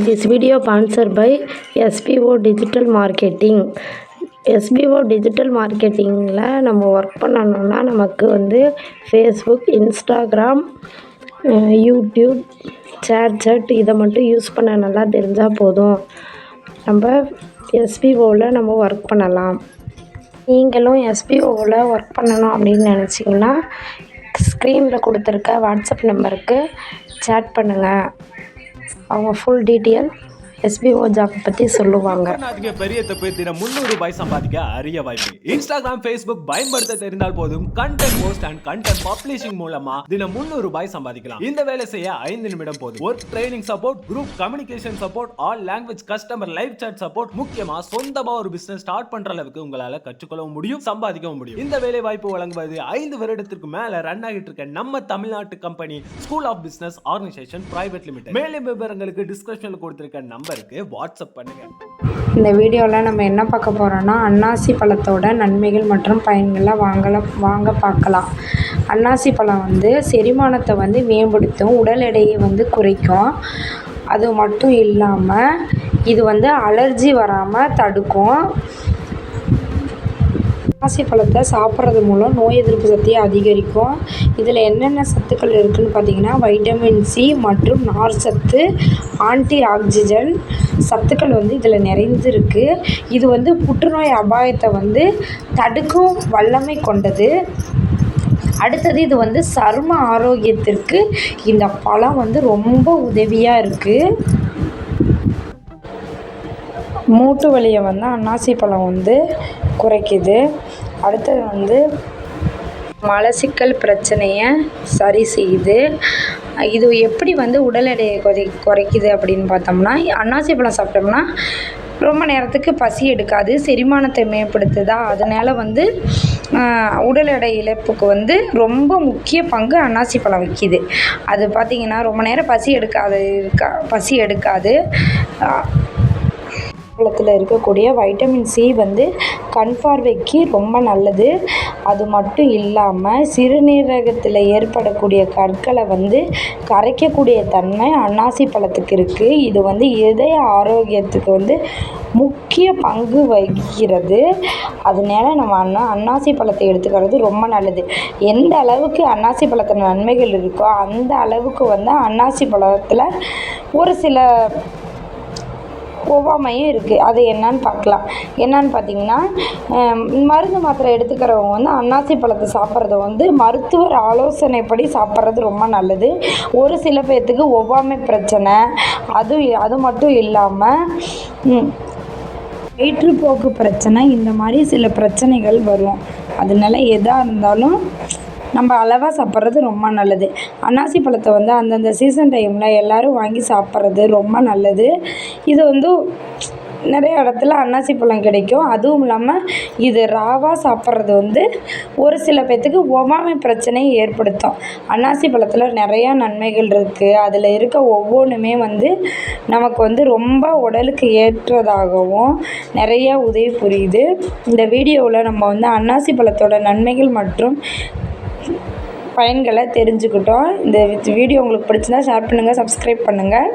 This video sponsored by SBO Digital Marketing. SBO digital மார்க்கெட்டிங்கில் நம்ம work பண்ணணுன்னா நமக்கு வந்து ஃபேஸ்புக், இன்ஸ்டாகிராம், யூடியூப், சேட் இதை மட்டும் யூஸ் பண்ண நல்லா தெரிஞ்சால் போதும். நம்ம எஸ்பிஓவில் நம்ம ஒர்க் பண்ணலாம். நீங்களும் எஸ்பிஓவில் ஒர்க் பண்ணணும் அப்படின்னு நினச்சிங்கன்னா ஸ்க்ரீனில் கொடுத்துருக்க வாட்ஸ்அப் நம்பருக்கு சேட் பண்ணுங்கள். அவங்க ஃபுல் டீட்டெயில் எஸ்பிஓ ஜாப் பற்றி சொல்லுவாங்க. பெரிய தப்பு. தினம் 300 ரூபாய் சம்பாதிக்க அரிய வாய்ப்பு. இன்ஸ்டாகிராம், ஃபேஸ்புக் பயன்படுத்த தெரிந்தால் போதும் content post and content publishing மூலமா தினம் 300 ரூபாய் சம்பாதிக்கலாம். இந்த வேலை செய்ய 5 நிமிடம் போதும். Work training support, group communication support, all language customer live chat support, முக்கியமா சொந்தமா ஒரு பிசினஸ் ஸ்டார்ட் பண்ற அளவுக்கு உங்களால கற்றுக்கொள்ளவும் முடியும், சம்பாதிக்கவும் முடியும். இந்த வேலை வாய்ப்பு வழங்குவது 5 வருடத்திற்கு மேல ரன் ஆகிட்டு இருக்க நம்ம தமிழ்நாட்டு company school of business organisation private limited. மேலும் விவரங்களுக்கு டிஸ்கிரிப்ஷன்ல கொடுத்திருக்க நம்பருக்கு வாட்ஸ்அப் பண்ணுங்க. இந்த வீடியோவில் நம்ம என்ன பார்க்க போகிறோன்னா அன்னாசி பழத்தோட நன்மைகள் மற்றும் பயன்களை வாங்க பார்க்கலாம். அன்னாசி பழம் வந்து செரிமானத்தை வந்து மேம்படுத்தும், உடல் எடையை வந்து குறைக்கும். அது மட்டும் இல்லாமல் இது வந்து அலர்ஜி வராமல் தடுக்கும். அன்னாசி பழத்தை சாப்பிட்றது மூலம் நோய் எதிர்ப்பு சக்தியை அதிகரிக்கும். இதில் என்னென்ன சத்துக்கள் இருக்குதுன்னு பார்த்தீங்கன்னா வைட்டமின் சி மற்றும் நார் சத்து, ஆன்டி ஆக்சிஜன் சத்துக்கள் வந்து இதில் நிறைந்திருக்கு. இது வந்து புற்றுநோய் அபாயத்தை வந்து தடுக்கும் வல்லமை கொண்டது. அடுத்தது இது வந்து சரும ஆரோக்கியத்திற்கு இந்த பழம் வந்து ரொம்ப உதவியாக இருக்குது. மூட்டு வலியை வந்து அன்னாசி பழம் வந்து குறைக்குது. அடுத்தது வந்து மலச்சிக்கல் பிரச்சனையை சரி செய்யுது. இது எப்படி வந்து உடல் எடையை குறைக்குது அப்படின்னு பார்த்தோம்னா அன்னாசி பழம் சாப்பிட்டோம்னா ரொம்ப நேரத்துக்கு பசி எடுக்காது, செரிமானத்தை மேம்படுத்துதா, அதனால் வந்து உடல் எடை இழப்புக்கு வந்து ரொம்ப முக்கிய பங்கு அன்னாசி பழம் வைக்கிது. அது பார்த்திங்கன்னா ரொம்ப நேரம் பசி எடுக்காது. பழத்தில் இருக்கக்கூடிய வைட்டமின் சி வந்து கண் பார்வைக்கு ரொம்ப நல்லது. அது மட்டும் இல்லாமல் சிறுநீரகத்தில் ஏற்படக்கூடிய கற்களை வந்து கரைக்கக்கூடிய தன்மை அன்னாசி பழத்துக்கு இருக்குது. இது வந்து இதய ஆரோக்கியத்துக்கு வந்து முக்கிய பங்கு வகிக்கிறது. அதனால நம்ம அன்னாசி பழத்தை எடுத்துக்கிறது ரொம்ப நல்லது. எந்த அளவுக்கு அன்னாசி பழத்தில் நன்மைகள் இருக்கோ அந்த அளவுக்கு வந்து அன்னாசி பழத்தில் ஒரு சில ஒவ்வாமையும் இருக்குது. அது என்னன்னு பார்க்கலாம். என்னன்னு பார்த்திங்கன்னா மருந்து மாத்திரை எடுத்துக்கிறவங்க வந்து அன்னாசி பழத்தை சாப்பிட்றது வந்து மருத்துவர் ஆலோசனைப்படி சாப்பிட்றது ரொம்ப நல்லது. ஒரு சில பேர்த்துக்கு ஒவ்வாமை பிரச்சனை, அது மட்டும் இல்லாமல் வயிற்றுப்போக்கு பிரச்சனை, இந்த மாதிரி சில பிரச்சனைகள் வரும். அதனால எதாக இருந்தாலும் நம்ம அளவாக சாப்பிட்றது ரொம்ப நல்லது. அன்னாசி பழத்தை வந்து அந்தந்த சீசன் டைமில் எல்லோரும் வாங்கி சாப்பிட்றது ரொம்ப நல்லது. இது வந்து நிறைய இடத்துல அன்னாசி பழம் கிடைக்கும். அதுவும் இல்லாமல் இது ராவாக சாப்பிட்றது வந்து ஒரு சில பேர்த்துக்கு ஒவ்வாமை பிரச்சனையை ஏற்படுத்தும். அன்னாசி பழத்தில் நிறையா நன்மைகள் இருக்குது. அதில் இருக்க ஒவ்வொன்றுமே வந்து நமக்கு வந்து ரொம்ப உடலுக்கு ஏற்றதாகவும் நிறையா உதவி புரியுது. இந்த வீடியோவில் நம்ம வந்து அன்னாசி பழத்தோட நன்மைகள் மற்றும் பயன்களை தெரிஞ்சுக்கிட்டோம். இந்த வீடியோ உங்களுக்கு பிடிச்சிருந்தா ஷேர் பண்ணுங்கள், சப்ஸ்கிரைப் பண்ணுங்கள்.